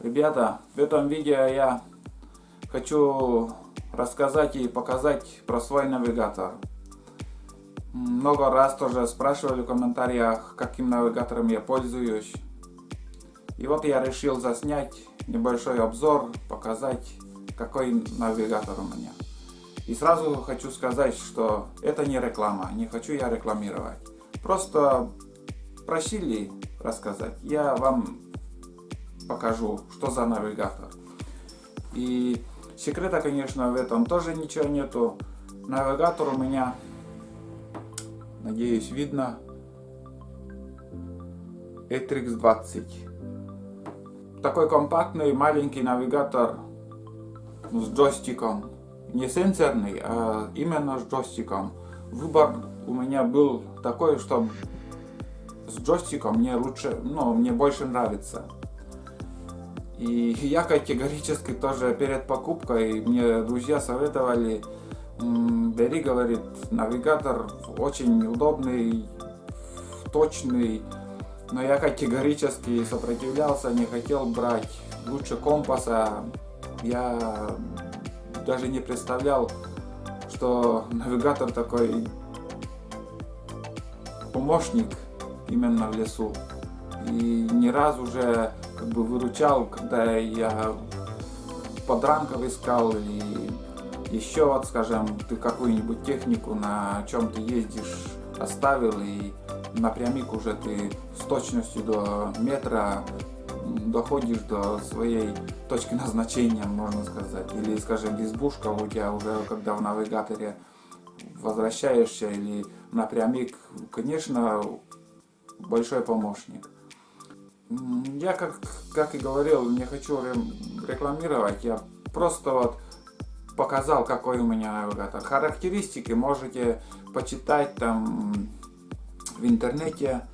Ребята, в этом видео я хочу рассказать и показать про свой навигатор. Много раз тоже спрашивали в комментариях, каким навигатором я пользуюсь. И вот я решил заснять небольшой обзор, показать, какой навигатор у меня. И сразу хочу сказать, что это не реклама, не хочу я рекламировать. Просто просили рассказать, я вам покажу, что за навигатор. И секрета, конечно, в этом тоже ничего нету. Навигатор у меня, надеюсь, видно, Etrix 20. Такой компактный маленький навигатор с джойстиком. Не сенсорный, а именно с джойстиком. Выбор у меня был такой, что с джойстиком мне лучше, мне больше нравится. И я категорически тоже перед покупкой, мне друзья советовали, бери, говорит, навигатор очень удобный, точный. Но я категорически сопротивлялся, не хотел брать. Лучше компаса. Я даже не представлял, что навигатор такой помощник именно в лесу. И не раз уже выручал, когда я подранков искал и еще вот, скажем, ты какую-нибудь технику, на чем ты ездишь, оставил, и напрямик уже ты с точностью до метра доходишь до своей точки назначения, можно сказать. Или, скажем, избушка у тебя уже, когда в навигаторе возвращаешься, или напрямик, конечно, большой помощник. Я, как и говорил, не хочу рекламировать, я просто вот показал, какой у меня навигатор. Характеристики можете почитать там в интернете.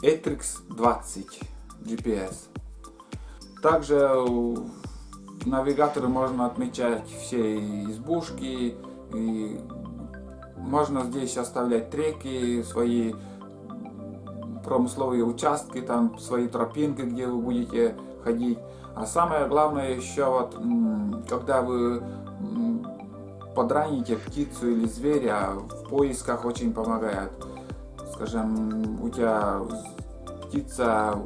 Etrix 20 GPS. Также в навигаторе можно отмечать все избушки, и можно здесь оставлять треки, свои промысловые участки, там свои тропинки, где вы будете ходить. А самое главное еще вот, когда вы подраните птицу или зверя, в поисках очень помогает. Скажем, у тебя птица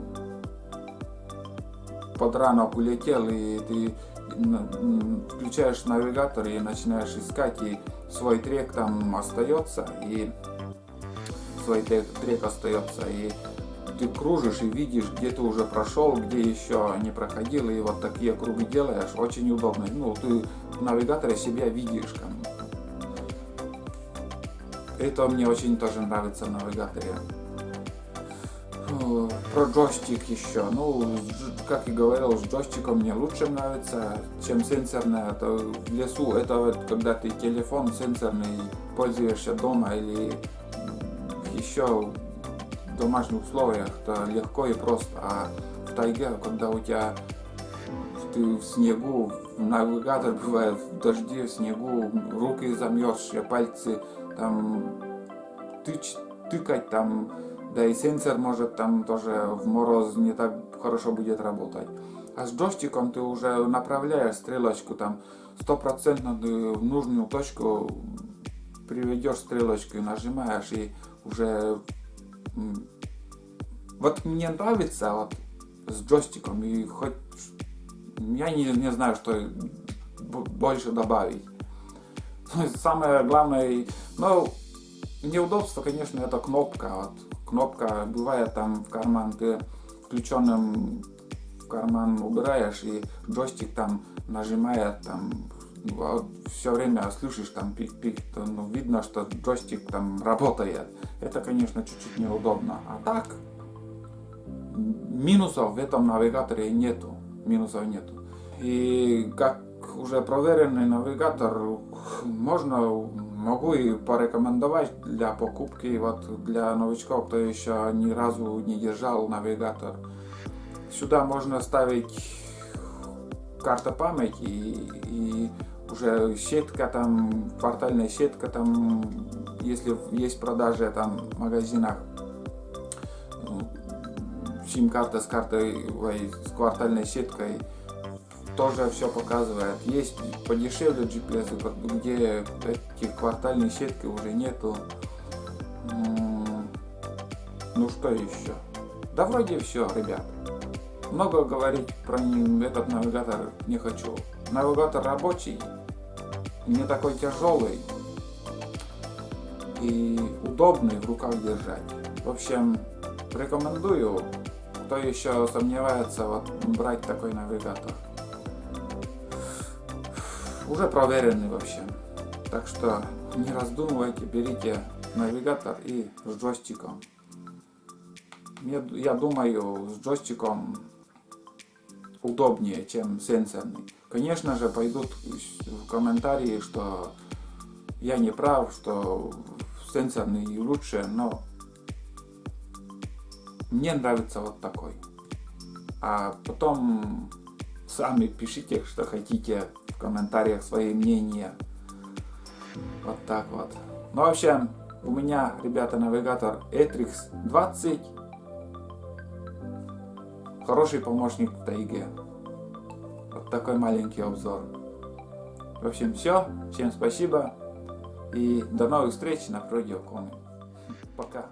под ранок улетел, и ты включаешь навигатор и начинаешь искать, и свой трек там остается, и ты кружишь и видишь, где ты уже прошел, где еще не проходил, и вот такие круги делаешь, очень удобно. Ты в навигаторе себя видишь. Это мне очень тоже нравится в навигаторе. Про джойстик еще. Как и говорил, с джойстиком мне лучше нравится, чем сенсорное. Это в лесу, это вот когда ты телефон сенсорный пользуешься дома или еще в домашних условиях, то легко и просто. А в тайге, когда у тебя ты в снегу, навигатор бывает в дожде, в снегу, руки замерзшие, пальцы там тыкать там, да и сенсор может там тоже в мороз не так хорошо будет работать. А с джойстиком ты уже направляешь стрелочку там 100% ты в нужную точку приведешь стрелочку и нажимаешь, и уже вот мне нравится вот с джойстиком, и хоть я не знаю, что больше добавить. Самое главное, неудобство, конечно, это кнопка. Вот, кнопка бывает там в карман, ты включенным в карман убираешь, и джойстик там нажимает, там все время слышишь там пик-пик, видно, что джойстик там работает. Это, конечно, чуть-чуть неудобно. А так, минусов в этом навигаторе нету. И как уже проверенный навигатор, могу и порекомендовать для покупки, вот для новичков, кто еще ни разу не держал навигатор. Сюда можно ставить карта памяти, и уже сетка там, квартальная сетка там, если есть продажи там в магазинах, сим-карта с квартальной сеткой тоже все показывает. Есть подешевле GPS, где этих квартальной сетки уже нету. Ну что еще? Да вроде все, ребят. Много говорить про этот навигатор не хочу. Навигатор рабочий, не такой тяжелый и удобный в руках держать. В общем, рекомендую, кто еще сомневается, вот, брать такой навигатор. Уже проверенный, в общем. Так что не раздумывайте, берите навигатор и с джойстиком. Я думаю, с джойстиком удобнее, чем сенсорный. Конечно же, пойдут в комментарии, что я не прав, что сенсорный лучше, но мне нравится вот такой. А потом сами пишите, что хотите в комментариях, свои мнения. Вот так вот. Ну, в общем, у меня, ребята, навигатор Etrix 20. Хороший помощник в тайге. Вот такой маленький обзор. В общем, все. Всем спасибо. И до новых встреч на Продиокоме. Пока.